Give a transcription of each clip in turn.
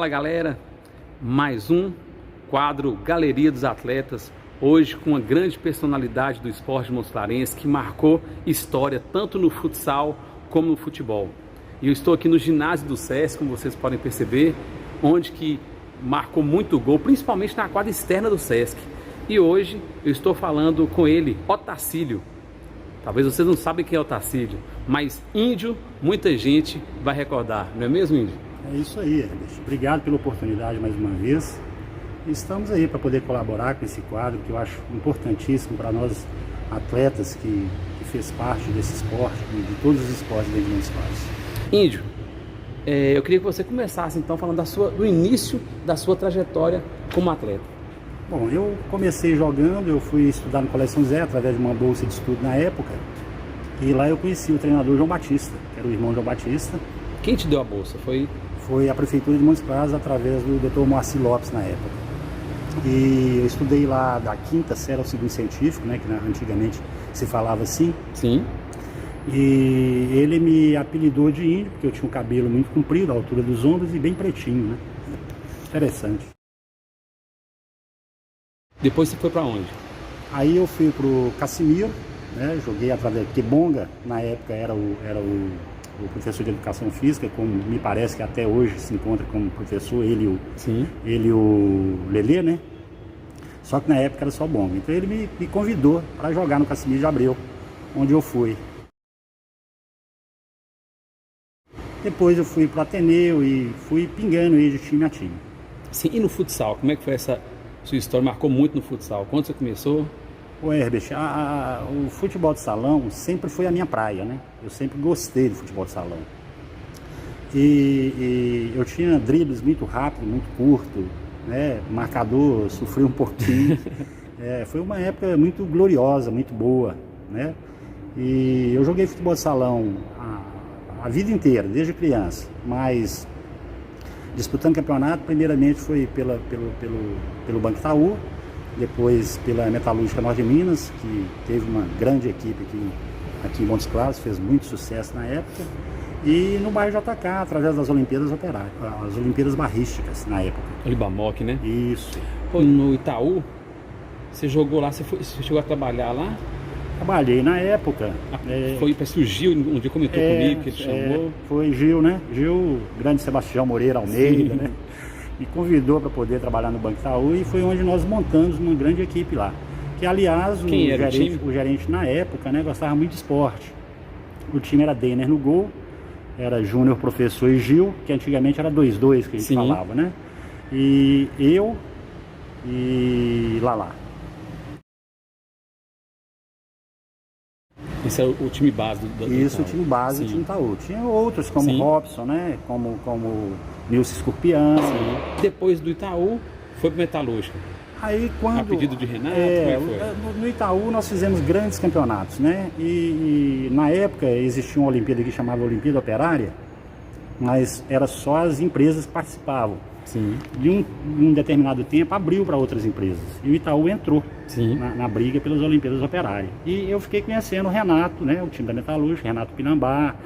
Fala galera, mais um quadro Galeria dos Atletas, hoje com uma grande personalidade do esporte monteslarense que marcou história tanto no futsal como no futebol. E eu estou aqui no ginásio do SESC, como vocês podem perceber, onde que marcou muito gol, principalmente na quadra externa do SESC. E hoje eu estou falando com ele, Otacílio. Talvez vocês não sabem quem é Otacílio, mas Índio, muita gente vai recordar, não é mesmo, Índio? É isso aí, Herbert. Obrigado pela oportunidade mais uma vez. Estamos aí para poder colaborar com esse quadro que eu acho importantíssimo para nós atletas que fez parte desse esporte, de todos os esportes dentro do espaço. Índio, eu queria que você começasse então falando do início da sua trajetória como atleta. Bom, eu comecei jogando, eu fui estudar no Colégio São José através de uma bolsa de estudo na época, e lá eu conheci o treinador João Batista, que era o irmão João Batista. Quem te deu a bolsa? Foi a Prefeitura de Montes Claros através do Dr. Moacir Lopes na época. E eu estudei lá da quinta série ao segundo científico, né, que antigamente se falava assim. Sim. E ele me apelidou de Índio, porque eu tinha um cabelo muito comprido, à altura dos ombros e bem pretinho, né? Interessante. Depois você foi para onde? Aí eu fui pro Cassimiro, né? Joguei através de Bonga, na época era o professor de educação física, como me parece que até hoje se encontra como professor, ele e o Lelê, né? Só que na época era só Bonga. Então ele me convidou para jogar no Cassimiro de Abreu, onde eu fui. Depois eu fui pro Ateneu e fui pingando aí de time a time. Sim, e no futsal, como é que foi essa sua história? Marcou muito no futsal. Quando você começou? Ô Herbert, o futebol de salão sempre foi a minha praia, né? Eu sempre gostei do futebol de salão. E eu tinha dribles muito rápido, muito curto, né? O marcador sofreu um pouquinho. Foi uma época muito gloriosa, muito boa, né? E eu joguei futebol de salão a vida inteira, desde criança, mas disputando campeonato, primeiramente foi pelo Banco Itaú, depois pela Metalúrgica Norte de Minas, que teve uma grande equipe aqui em Montes Claros, fez muito sucesso na época, e no bairro JK, através das Olimpíadas Operárias, as Olimpíadas Barrísticas na época. Olibamoc, né? Isso. No Itaú, você jogou lá, você chegou a trabalhar lá? Trabalhei na época. Foi para o Gil, um dia comentou comigo que ele chamou. Foi Gil, né? Gil, grande Sebastião Moreira Almeida, né? Me convidou para poder trabalhar no Banco Itaú e foi onde nós montamos uma grande equipe lá. Que, aliás, o gerente na época, né, gostava muito de esporte. O time era Denner no gol, era Júnior, Professor e Gil, que antigamente era 2-2 que a gente falava, né? E eu e Lala. Esse é o time base do Isso, Itaú. O time base do time Itaú. Tinha outros, como Robson, né? Como Nilson Escorpião. Depois do Itaú, foi para o Metalúrgica. Aí quando... A pedido de Renato, no Itaú nós fizemos grandes campeonatos, né? E na época existia uma Olimpíada que chamava Olimpíada Operária, mas era só as empresas que participavam. Sim. De um determinado tempo abriu para outras empresas. E o Itaú entrou na briga pelas Olimpíadas Operárias. E eu fiquei conhecendo o Renato, né? O time da Metalúrgica, Renato Pinambá.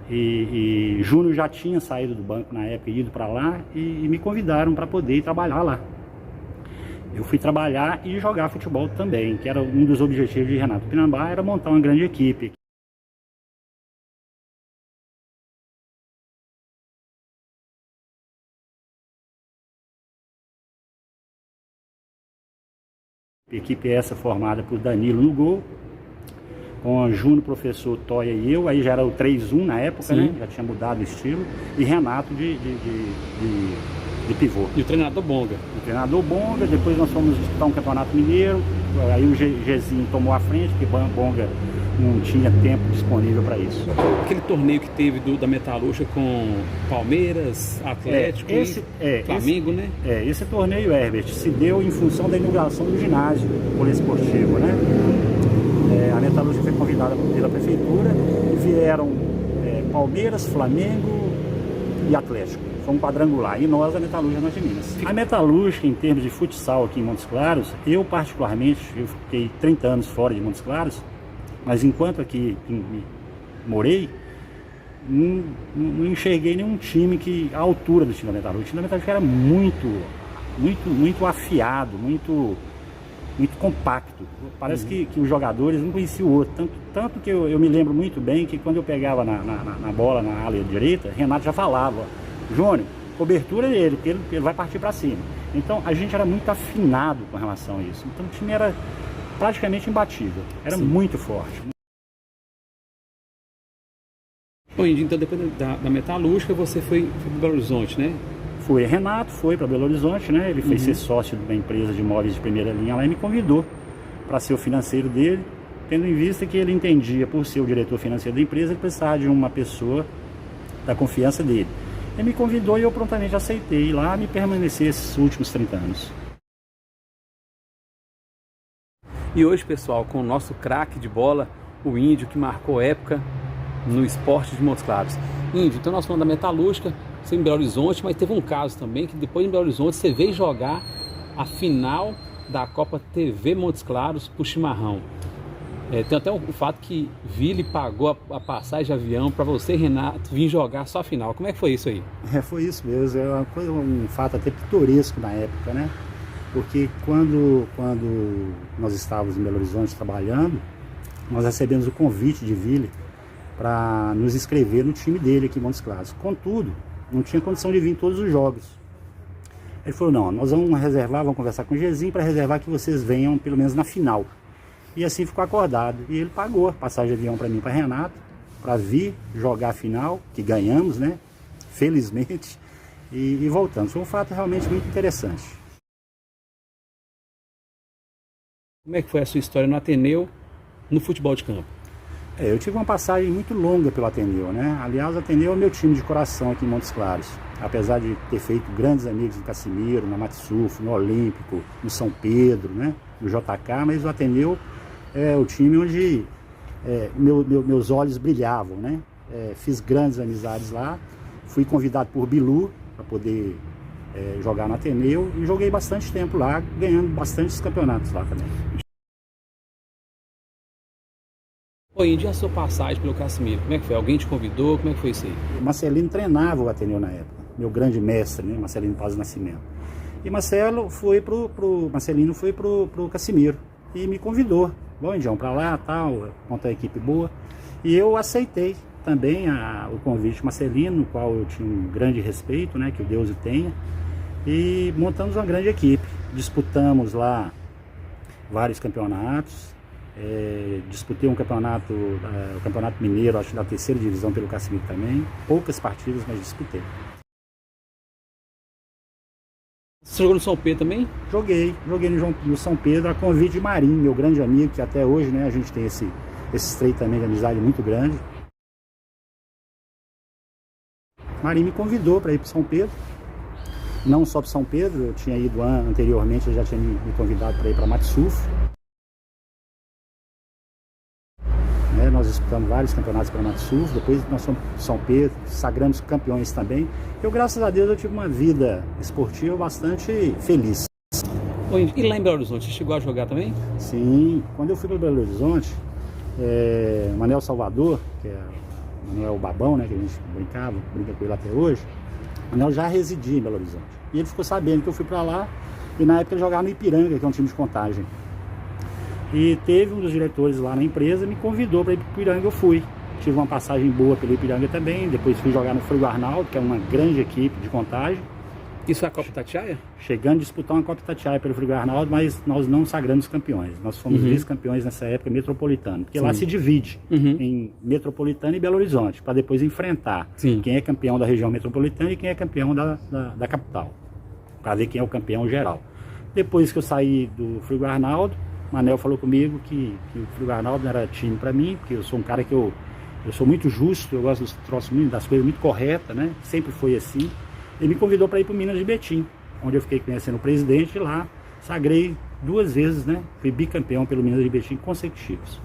E Júnior já tinha saído do banco na época, ido para lá, e me convidaram para poder ir trabalhar lá. Eu fui trabalhar e jogar futebol também, que era um dos objetivos de Renato Pinambá, era montar uma grande equipe. A equipe essa formada por Danilo no gol, com Júnior, Professor, Toia e eu, aí já era o 3-1 na época, né? Já tinha mudado o estilo, e Renato de pivô. E o treinador Bonga? O treinador Bonga, depois nós fomos disputar um campeonato mineiro, aí o Gezinho tomou a frente, porque Bonga não tinha tempo disponível para isso. Aquele torneio que teve da Metalúrgica com Palmeiras, Atlético e Flamengo, né? Esse torneio, Herbert, se deu em função da inauguração do ginásio poliesportivo, né? A Metalúrgica foi convidada pela prefeitura e vieram Palmeiras, Flamengo e Atlético. Foi um quadrangular. E nós, a Metalúrgica Norte de Minas. A Metalúrgica, em termos de futsal aqui em Montes Claros, eu particularmente, eu fiquei 30 anos fora de Montes Claros, mas enquanto aqui morei, não enxerguei nenhum time que à altura do time da Metalúrgica. O time da Metalúrgica era muito afiado, muito compacto. Parece que os jogadores não conheciam o outro. Tanto que eu me lembro muito bem que quando eu pegava na bola na ala direita, Renato já falava: Júnior, cobertura dele, porque ele vai partir para cima. Então a gente era muito afinado com relação a isso. Então o time era praticamente imbatível, era muito forte. Bom, então depois da Metalúrgica você foi para Belo Horizonte, né? Renato foi para Belo Horizonte, né? Ele foi ser sócio de uma empresa de imóveis de primeira linha lá e me convidou para ser o financeiro dele, tendo em vista que ele entendia, por ser o diretor financeiro da empresa, ele precisava de uma pessoa da confiança dele. Ele me convidou e eu prontamente aceitei lá me permanecer esses últimos 30 anos. E hoje, pessoal, com o nosso craque de bola, o Índio, que marcou época no esporte de Montes Claros. Índio, então nós falamos da Metalúrgica, você em Belo Horizonte, mas teve um caso também que depois em Belo Horizonte você veio jogar a final da Copa TV Montes Claros pro Chimarrão. Tem até o fato que Vili pagou a passagem de avião para você, Renato, vir jogar só a final. Como é que foi isso aí? Foi isso mesmo, um fato até pitoresco na época, né? Porque quando nós estávamos em Belo Horizonte trabalhando, nós recebemos o convite de Vili para nos inscrever no time dele aqui em Montes Claros. Contudo, não tinha condição de vir em todos os jogos. Ele falou: não, nós vamos reservar, vamos conversar com o Gezinho para reservar que vocês venham pelo menos na final. E assim ficou acordado. E ele pagou a passagem de avião para mim, para Renato, para vir jogar a final, que ganhamos, né? Felizmente. E voltamos. Foi um fato realmente muito interessante. Como é que foi a sua história no Ateneu, no futebol de campo? Eu tive uma passagem muito longa pelo Ateneu, né? Aliás, o Ateneu é o meu time de coração aqui em Montes Claros. Apesar de ter feito grandes amigos no Casimiro, na Matsufo, no Olímpico, no São Pedro, né? No JK, mas o Ateneu é o time onde meus olhos brilhavam, né? Fiz grandes amizades lá, fui convidado por Bilu para poder jogar no Ateneu e joguei bastante tempo lá, ganhando bastantes campeonatos lá também. Oi, e a sua passagem pelo Casimiro, como é que foi? Alguém te convidou? Como é que foi isso aí? O Marcelino treinava o Ateneu na época, meu grande mestre, né? Marcelino Paz Nascimento. E Marcelino foi pro Casimiro e me convidou. Bom, Indião, para lá, tal, montar uma equipe boa. E eu aceitei também o convite Marcelino, no qual eu tinha um grande respeito, né? Que o Deus o tenha. E montamos uma grande equipe. Disputamos lá vários campeonatos. Disputei um campeonato, o Campeonato Mineiro, acho que da 3ª divisão pelo Casimiro também. Poucas partidas, mas disputei. Você jogou no São Pedro também? Joguei no São Pedro, a convite de Marinho, meu grande amigo, que até hoje, né, a gente tem esse estreitamento de amizade muito grande. Marinho me convidou para ir para São Pedro, não só para São Pedro, eu tinha ido anteriormente, ele já tinha me convidado para ir para Matsufo. Nós disputamos vários campeonatos pela Matsufo, depois nós fomos para São Pedro, sagramos campeões também. Eu, graças a Deus, eu tive uma vida esportiva bastante feliz. E lá em Belo Horizonte, você chegou a jogar também? Sim, quando eu fui para Belo Horizonte, Manuel Salvador, que é Manuel Babão, né, que a gente brinca com ele até hoje, Manuel já residia em Belo Horizonte. E ele ficou sabendo que eu fui para lá, e na época ele jogava no Ipiranga, que é um time de Contagem. E teve um dos diretores lá na empresa, me convidou para ir para o Ipiranga, eu fui. Tive uma passagem boa pelo Ipiranga também, depois fui jogar no Frigo Arnaldo, que é uma grande equipe de Contagem. Isso é a Copa Itatiaia? Chegando a disputar uma Copa Itatiaia pelo Frigo Arnaldo, mas nós não sagramos campeões. Nós fomos vice-campeões nessa época metropolitano, porque lá se divide em Metropolitana e Belo Horizonte, para depois enfrentar quem é campeão da região metropolitana e quem é campeão da capital, para ver quem é o campeão geral. Depois que eu saí do Frigo Arnaldo, Manel falou comigo que o Frigo Arnaldo não era time para mim, porque eu sou um cara que eu sou muito justo, eu gosto dos troços, das coisas muito corretas, né? Sempre foi assim. Ele me convidou para ir para o Minas de Betim, onde eu fiquei conhecendo o presidente, e lá sagrei 2 vezes, né? Fui bicampeão pelo Minas de Betim consecutivos.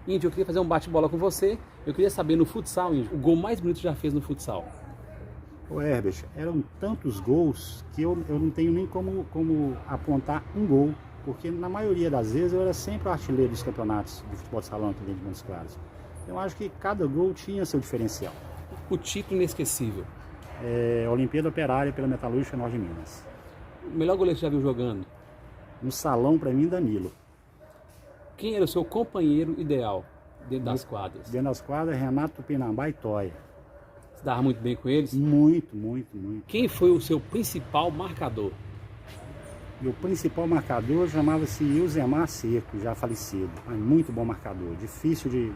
Índio, eu queria fazer um bate-bola com você. Eu queria saber, no futsal, Índio, o gol mais bonito que já fez no futsal. Ô Herbert, eram tantos gols que eu não tenho nem como apontar um gol porque na maioria das vezes eu era sempre o artilheiro dos campeonatos de futebol de salão aqui dentro de Montes Claros. Eu acho que cada gol tinha seu diferencial. O título inesquecível. Olimpíada Operária pela Metalúrgica Norte de Minas. O melhor goleiro que você já viu jogando? No salão, para mim, Danilo. Quem era o seu companheiro ideal dentro das quadras? Dentro das quadras, Renato Tupinambá e Toia. Você dava muito bem com eles? Muito, muito, muito. Quem foi o seu principal marcador? E o principal marcador chamava-se Ilzemar Seco, já falecido. Muito bom marcador, difícil de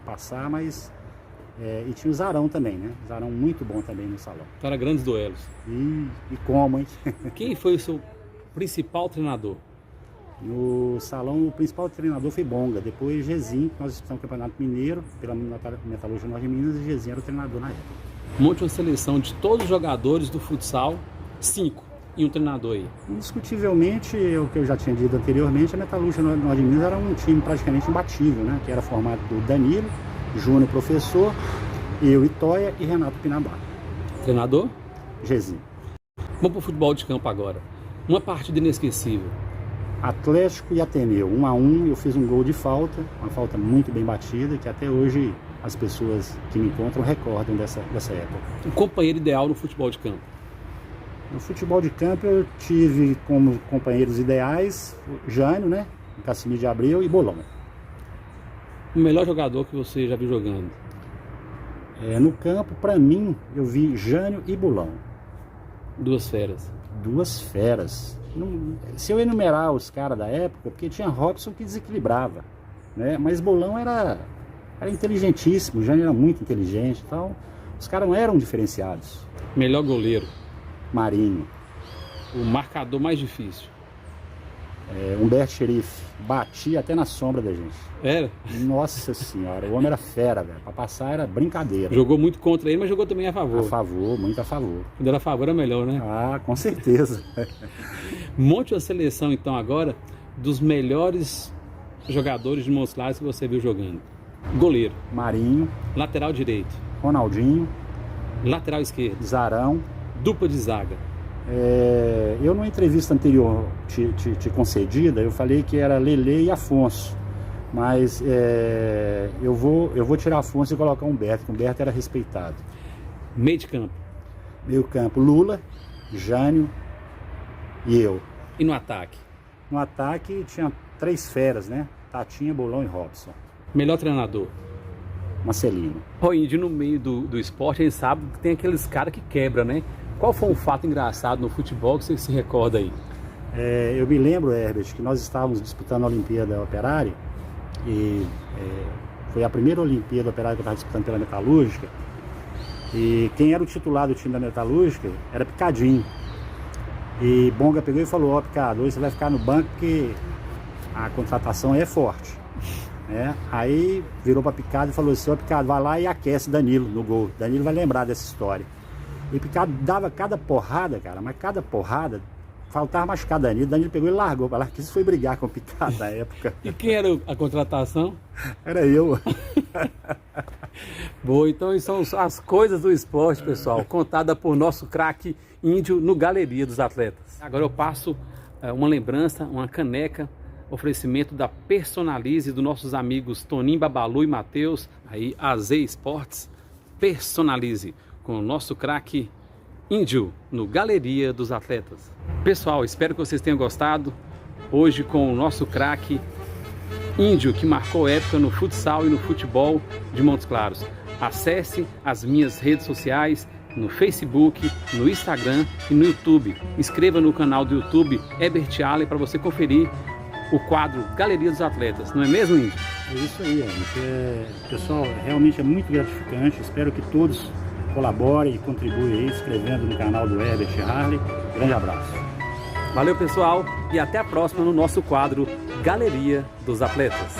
passar, mas... e tinha o Zarão também, né? Zarão muito bom também no salão. Então era grandes duelos. E como, hein? Quem foi o seu principal treinador? No salão, o principal treinador foi Bonga. Depois Gezinho, que nós disputamos o Campeonato Mineiro, pela Metalúrgica Norte de Minas, e Gezinho era o treinador na época. Monte uma seleção de todos os jogadores do futsal, 5. E um treinador aí? Indiscutivelmente, o que eu já tinha dito anteriormente, a Metalúrgica Norte de Minas era um time praticamente imbatível, né? Que era formado por Danilo, Júnior, professor, eu, Toia e Renato Pinambá. Treinador? Gezinho. Vamos para o futebol de campo agora. Uma partida inesquecível. Atlético e Ateneu, 1-1, eu fiz um gol de falta, uma falta muito bem batida, que até hoje as pessoas que me encontram recordam dessa época. Um companheiro ideal no futebol de campo? No futebol de campo eu tive como companheiros ideais Jânio, né? Casimiro de Abreu e Bolão. O melhor jogador que você já viu jogando? No campo, para mim, eu vi Jânio e Bolão. Duas feras. Duas feras. Se eu enumerar os caras da época, porque tinha Robson que desequilibrava, né? Mas Bolão era inteligentíssimo, Jânio era muito inteligente, então os caras não eram diferenciados. Melhor goleiro? Marinho. O marcador mais difícil? Humberto Xerife, batia até na sombra da gente. Era? Nossa senhora, o homem era fera, velho. Pra passar era brincadeira. Jogou muito contra ele, mas jogou também a favor. A favor, muito a favor. Quando era a favor era melhor, né? Ah, com certeza. Monte uma seleção então agora dos melhores jogadores de Montes Claros que você viu jogando. Goleiro? Marinho. Lateral direito? Ronaldinho. Lateral esquerdo? Zarão. Dupla de zaga? Eu numa entrevista anterior te concedida, eu falei que era Lelê e Afonso, mas eu vou tirar Afonso e colocar Humberto, que Humberto era respeitado. Meio de campo? Meio campo, Lula, Jânio e eu. E no ataque? No ataque tinha 3 feras, né? Tatinha, Bolão e Robson. Melhor treinador? Marcelino. O Índio, no meio do esporte, a gente sabe que tem aqueles caras que quebram, né? Qual foi um fato engraçado no futebol que você se recorda aí? Eu me lembro, Herbert, que nós estávamos disputando a Olimpíada Operária e foi a primeira Olimpíada Operária que eu estava disputando pela Metalúrgica, e quem era o titular do time da Metalúrgica era Picadinho. E Bonga pegou e falou: ó, Picado, hoje você vai ficar no banco porque a contratação é forte. Aí virou para Picado e falou assim: ó, Picado, vai lá e aquece Danilo no gol. Danilo vai lembrar dessa história. E Picado dava cada porrada, cara, mas cada porrada, faltava machucar Danilo. Danilo pegou e largou para lá, que isso foi brigar com o Picado na época. E quem era a contratação? Era eu. Boa, então são as coisas do esporte, pessoal, contada por nosso craque Índio no Galeria dos Atletas. Agora eu passo uma lembrança, uma caneca, oferecimento da Personalize, dos nossos amigos Toninho, Babalu e Matheus, aí AZ Esportes. Personalize com o nosso craque Índio no Galeria dos Atletas. Pessoal, espero que vocês tenham gostado. Hoje com o nosso craque Índio, que marcou época no futsal e no futebol de Montes Claros. Acesse as minhas redes sociais, no Facebook, no Instagram e no YouTube. Inscreva no canal do YouTube Herbert Allen para você conferir o quadro Galeria dos Atletas. Não é mesmo, Índio? É isso aí, Herbert. Pessoal, realmente é muito gratificante. Espero que todos colaborem e contribuem aí, inscrevendo no canal do Herbert Harley. Grande abraço. Valeu, pessoal, e até a próxima no nosso quadro Galeria dos Atletas.